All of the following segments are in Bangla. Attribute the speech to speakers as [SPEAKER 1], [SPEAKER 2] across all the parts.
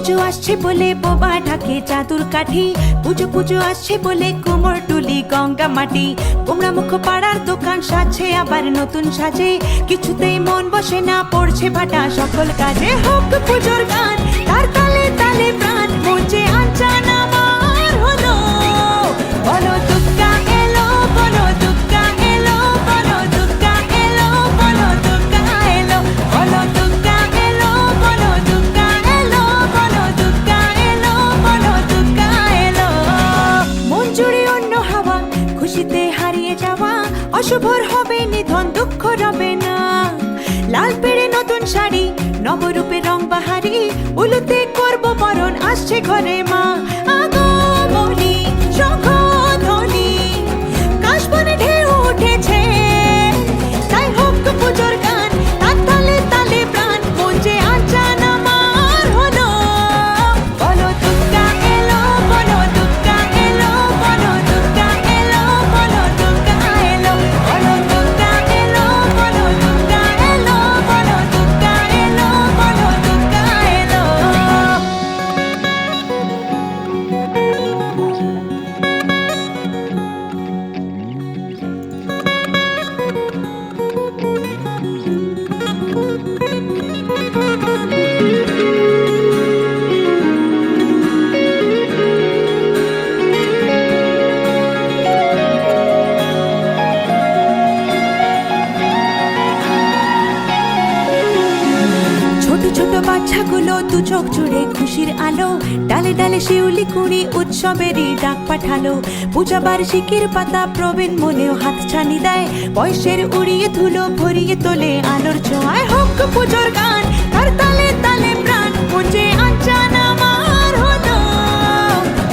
[SPEAKER 1] পুজো আসছে বলে বোবা ঢাকে চাদুর কাঠি, পুজো পুজো আসছে বলে কোমর টুলি গঙ্গা মাটি। কুমড়া মুখ পাড়ার দোকান সাজছে আবার নতুন সাজে, কিছুতেই মন বসে না, পড়ছে ভাটা সকল কাজে। হোক পুজোর গান, তার তালে তালে প্রাণ, মঞ্চে আনচান আমার হলো। বলো দুর্গা এলো, বলো দুর্গা এলো, বলো দুর্গা এলো, বলো দুর্গা এলো, বলো দুর্গা এলো, বলো দুর্গা এলো, বলো দুর্গা এলো, বলো দুর্গা এলো। মন জুড়ে অন্য হাওয়া, খুশিতে হারিয়ে যাওয়া, অশুভর হবে নিধন, দুঃখ রবে না। লাল পেড়ে নতুন শাড়ি, নবরূপে রং বাহারি, উলুতে করব বরণ, আসছে ঘরে মা। আগমনী শঙ্খধ্বনি, কাশবনে ঢেউ উঠেছে, তাই হোক পুজোর গান, তার তালে তালে প্রাণ, মঞ্চে আনচান আমার হলো। বলো দুর্গা এলো, বলো দুর্গা এলো, বলো দুর্গা এলো, বলো দুর্গা এলো, বলো দুর্গা এলো, বলো দুর্গা এলো, বলো দুর্গা এলো, বলো দুর্গা এলো। ছোট ছোট বাচ্চাগুলো দু চোখ জুড়ে খুশির আলো, ডালে ডালে শিউলি কুড়ি উৎসবেরই ডাক পাঠালো। পূজা বার্ষিকীর পাতা প্রবীণ মনেও হাত ছানি দেয়, বয়সের উড়িয়ে ধুলো ভরিয়ে তোলে আলোর ছোঁয়ায়। হোক পুজোর গান, তার তালে তালে প্রাণ, মঞ্চে আনচান আমার হলো।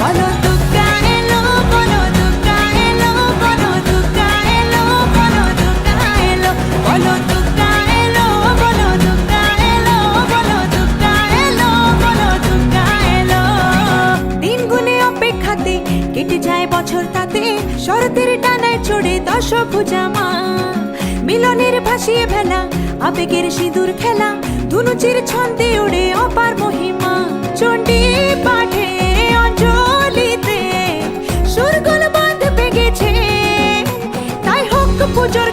[SPEAKER 1] বলো দুর্গা এলো, বলো দুর্গা এলো, বলো দুর্গা এলো, বলো দুর্গা এলো, বলো দুর্গা এলো, বলো দুর্গা এলো, বলো দুর্গা এলো, বলো দুর্গা এলো। দিন গুনে অপেক্ষাতে কেটে যায় বছর, তাতে শরতের ডানায় চড়ে দশভুজা মা। মিলনের ভাসিয়ে ভেলা, আবেগের সিঁদুর খেলা, ধুনুচির ছন্দে ওড়ে অপার মহিমা। চণ্ডী পাঠে অঞ্জলিতে সুরগোল বাঁধ বেগেছে, তাই হোক পুজোর